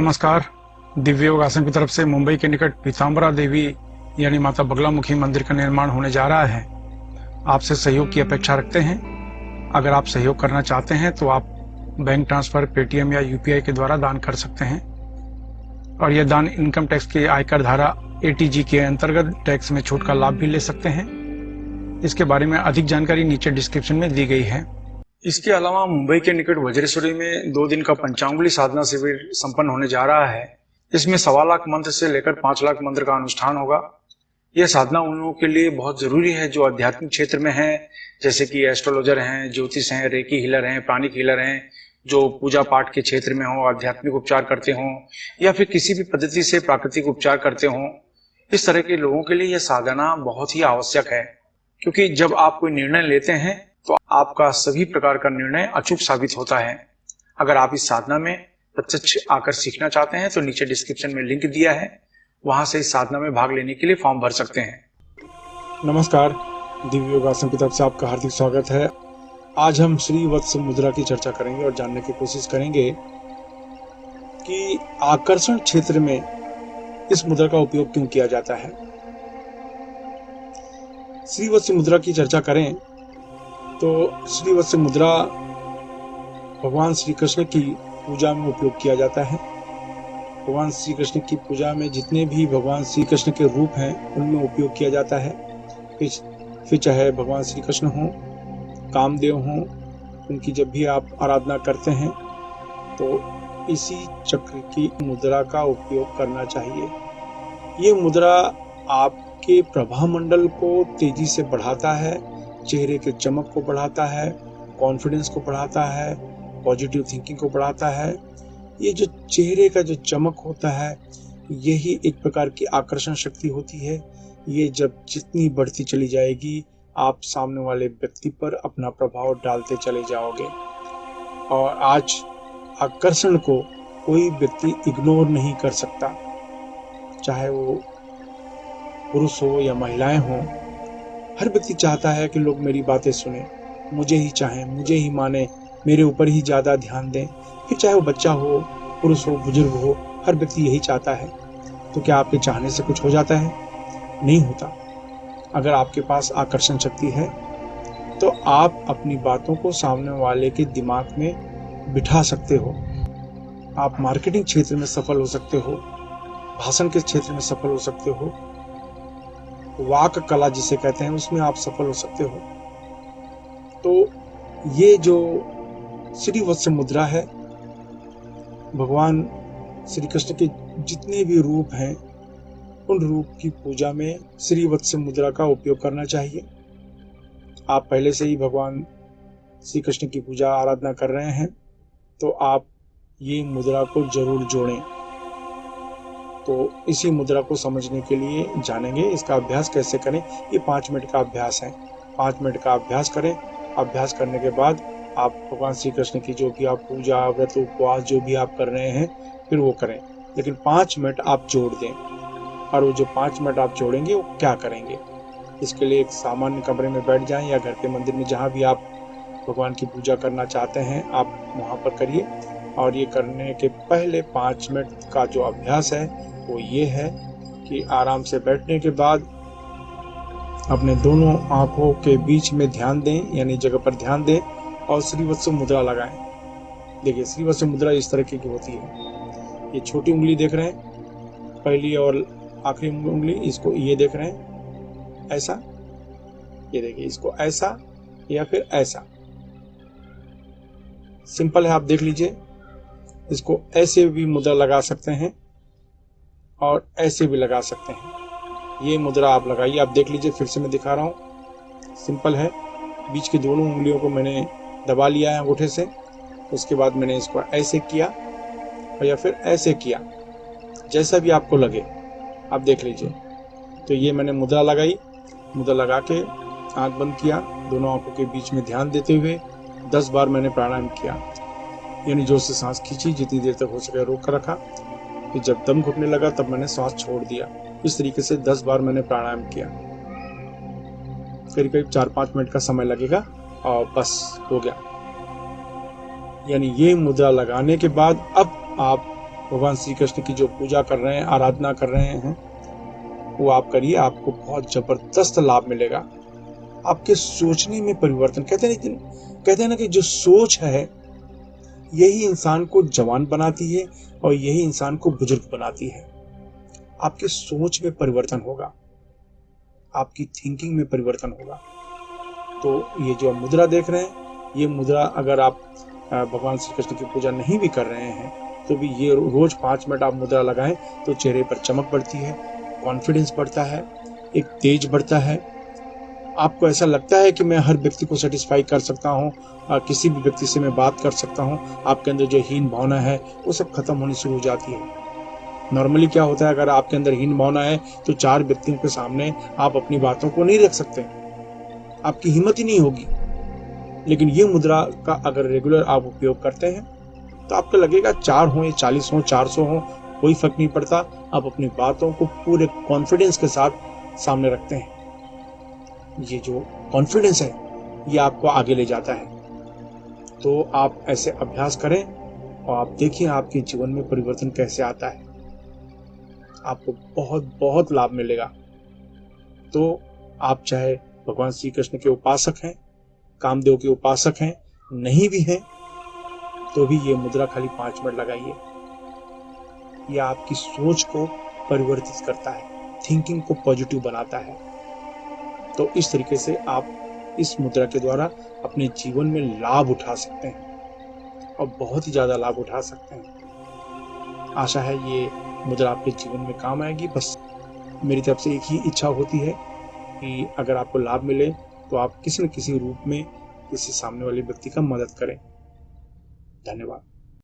नमस्कार। दिव्य योग आश्रम की तरफ से मुंबई के निकट पीताम्बरा देवी यानी माता बगलामुखी मंदिर का निर्माण होने जा रहा है। आपसे सहयोग की अपेक्षा रखते हैं। अगर आप सहयोग करना चाहते हैं तो आप बैंक ट्रांसफर, पेटीएम या यूपीआई के द्वारा दान कर सकते हैं और यह दान इनकम टैक्स के आयकर धारा एटीजी के अंतर्गत टैक्स में छूट का लाभ भी ले सकते हैं। इसके बारे में अधिक जानकारी नीचे डिस्क्रिप्शन में दी गई है। इसके अलावा मुंबई के निकट वज्रेश्वरी में 2 दिन का पंचांगुली साधना शिविर संपन्न होने जा रहा है। इसमें 1.25 लाख मंत्र से लेकर 5 लाख मंत्र का अनुष्ठान होगा। यह साधना उन लोगों के लिए बहुत जरूरी है जो आध्यात्मिक क्षेत्र में हैं, जैसे कि एस्ट्रोलॉजर हैं, ज्योतिष हैं, रेकी हीलर हैं, प्राणिक हीलर हैं, जो पूजा पाठ के क्षेत्र में हो, आध्यात्मिक उपचार करते हों या फिर किसी भी पद्धति से प्राकृतिक उपचार करते हों। इस तरह के लोगों के लिए यह साधना बहुत ही आवश्यक है, क्योंकि जब आप कोई निर्णय लेते हैं तो आपका सभी प्रकार का निर्णय अचूक साबित होता है। अगर आप इस साधना में प्रत्यक्ष आकर सीखना चाहते हैं तो नीचे डिस्क्रिप्शन में लिंक दिया है, वहां से इस साधना में भाग लेने के लिए फॉर्म भर सकते हैं। नमस्कार, दिव्य योग आश्रम की तरफ से आपका हार्दिक स्वागत है। आज हम श्री वत्स मुद्रा की चर्चा करेंगे और जानने की कोशिश करेंगे कि आकर्षण क्षेत्र में इस मुद्रा का उपयोग क्यों किया जाता है। श्री वत्स मुद्रा की चर्चा करें तो श्री वत्स मुद्रा भगवान श्री कृष्ण की पूजा में उपयोग किया जाता है। भगवान श्री कृष्ण की पूजा में जितने भी भगवान श्री कृष्ण के रूप हैं उनमें उपयोग किया जाता है। फिर चाहे भगवान श्री कृष्ण हों, कामदेव हों, उनकी जब भी आप आराधना करते हैं तो इसी चक्र की मुद्रा का उपयोग करना चाहिए। ये मुद्रा आपके प्रभामंडल को तेजी से बढ़ाता है, चेहरे के चमक को बढ़ाता है, कॉन्फिडेंस को बढ़ाता है, पॉजिटिव थिंकिंग को बढ़ाता है। ये जो चेहरे का जो चमक होता है यही एक प्रकार की आकर्षण शक्ति होती है। ये जब जितनी बढ़ती चली जाएगी आप सामने वाले व्यक्ति पर अपना प्रभाव डालते चले जाओगे। और आज आकर्षण को कोई व्यक्ति इग्नोर नहीं कर सकता, चाहे वो पुरुष हो या महिलाएं हों। हर व्यक्ति चाहता है कि लोग मेरी बातें सुने, मुझे ही चाहें, मुझे ही माने, मेरे ऊपर ही ज़्यादा ध्यान दें। फिर चाहे वो बच्चा हो, पुरुष हो, बुजुर्ग हो, हर व्यक्ति यही चाहता है। तो क्या आपके चाहने से कुछ हो जाता है? नहीं होता। अगर आपके पास आकर्षण शक्ति है तो आप अपनी बातों को सामने वाले के दिमाग में बिठा सकते हो। आप मार्केटिंग क्षेत्र में सफल हो सकते हो, भाषण के क्षेत्र में सफल हो सकते हो, वाक कला जिसे कहते हैं उसमें आप सफल हो सकते हो। तो ये जो श्री वत्स मुद्रा है, भगवान श्री कृष्ण के जितने भी रूप हैं उन रूप की पूजा में श्री वत्स मुद्रा का उपयोग करना चाहिए। आप पहले से ही भगवान श्री कृष्ण की पूजा आराधना कर रहे हैं तो आप ये मुद्रा को जरूर जोड़ें। तो इसी मुद्रा को समझने के लिए जानेंगे इसका अभ्यास कैसे करें। ये 5 मिनट का अभ्यास है। 5 मिनट का अभ्यास करें। अभ्यास करने के बाद आप भगवान श्री कृष्ण की जो भी आप पूजा, व्रत, उपवास जो भी आप कर रहे हैं फिर वो करें, लेकिन 5 मिनट आप जोड़ दें। और वो जो 5 मिनट आप जोड़ेंगे वो क्या करेंगे, इसके लिए एक सामान्य कमरे में बैठ जाएं या घर के मंदिर में जहाँ भी आप भगवान की पूजा करना चाहते हैं आप वहाँ पर करिए। और ये करने के पहले 5 मिनट का जो अभ्यास है वो ये है कि आराम से बैठने के बाद अपने दोनों आंखों के बीच में ध्यान दें, यानी जगह पर ध्यान दें और श्री वत्स मुद्रा लगाएं। देखिए श्री वत्स मुद्रा इस तरह की होती है। ये छोटी उंगली देख रहे हैं, पहली और आखिरी उंगली, इसको ये देख रहे हैं ऐसा, ये देखिए इसको ऐसा या फिर ऐसा। सिंपल है, आप देख लीजिए। इसको ऐसे भी मुद्रा लगा सकते हैं और ऐसे भी लगा सकते हैं। ये मुद्रा आप लगाइए, आप देख लीजिए, फिर से मैं दिखा रहा हूँ। सिंपल है। बीच की दोनों उंगलियों को मैंने दबा लिया है अंगूठे से, उसके बाद मैंने इसको ऐसे किया और या फिर ऐसे किया, जैसा भी आपको लगे आप देख लीजिए। तो ये मैंने मुद्रा लगाई। मुद्रा लगा के आंख बंद किया, दोनों आंखों के बीच में ध्यान देते हुए 10 बार मैंने प्राणायाम किया, यानी जोर से सांस खींची, जितनी देर तक हो सके रोक कर रखा। फिर जब दम घुटने लगा तब मैंने सांस छोड़ दिया। इस तरीके से 10 बार मैंने प्राणायाम किया। करीब 4-5 मिनट का समय लगेगा और बस हो गया। यानी ये मुद्रा लगाने के बाद अब आप भगवान श्री कृष्ण की जो पूजा कर रहे हैं, आराधना कर रहे हैं, वो आप करिए, आपको बहुत जबरदस्त लाभ मिलेगा। आपके सोचने में परिवर्तन, कहते हैं ना कि जो सोच है यही इंसान को जवान बनाती है और यही इंसान को बुजुर्ग बनाती है। आपके सोच में परिवर्तन होगा, आपकी थिंकिंग में परिवर्तन होगा। तो ये जो आप मुद्रा देख रहे हैं, ये मुद्रा अगर आप भगवान श्री कृष्ण की पूजा नहीं भी कर रहे हैं तो भी ये रोज 5 मिनट आप मुद्रा लगाएं तो चेहरे पर चमक बढ़ती है, कॉन्फिडेंस बढ़ता है, एक तेज बढ़ता है। आपको ऐसा लगता है कि मैं हर व्यक्ति को सेटिस्फाई कर सकता हूँ, किसी भी व्यक्ति से मैं बात कर सकता हूँ। आपके अंदर जो हीन भावना है वो सब खत्म होनी शुरू हो जाती है। नॉर्मली क्या होता है, अगर आपके अंदर हीन भावना है तो 4 व्यक्तियों के सामने आप अपनी बातों को नहीं रख सकते, आपकी हिम्मत ही नहीं होगी। लेकिन ये मुद्रा का अगर रेगुलर आप उपयोग करते हैं तो आपको लगेगा 4 हो या 40 हो, 400 हो, कोई फर्क नहीं पड़ता। आप अपनी बातों को पूरे कॉन्फिडेंस के साथ सामने रखते हैं। ये जो कॉन्फिडेंस है ये आपको आगे ले जाता है। तो आप ऐसे अभ्यास करें और आप देखिए आपके जीवन में परिवर्तन कैसे आता है, आपको बहुत बहुत लाभ मिलेगा। तो आप चाहे भगवान श्री कृष्ण के उपासक हैं, कामदेव के उपासक हैं, नहीं भी हैं, तो भी ये मुद्रा खाली 5 मिनट लगाइए। यह आपकी सोच को परिवर्तित करता है, थिंकिंग को पॉजिटिव बनाता है। तो इस तरीके से आप इस मुद्रा के द्वारा अपने जीवन में लाभ उठा सकते हैं और बहुत ही ज़्यादा लाभ उठा सकते हैं। आशा है ये मुद्रा आपके जीवन में काम आएगी। बस मेरी तरफ से एक ही इच्छा होती है कि अगर आपको लाभ मिले तो आप किसी न किसी रूप में किसी सामने वाले व्यक्ति का मदद करें। धन्यवाद।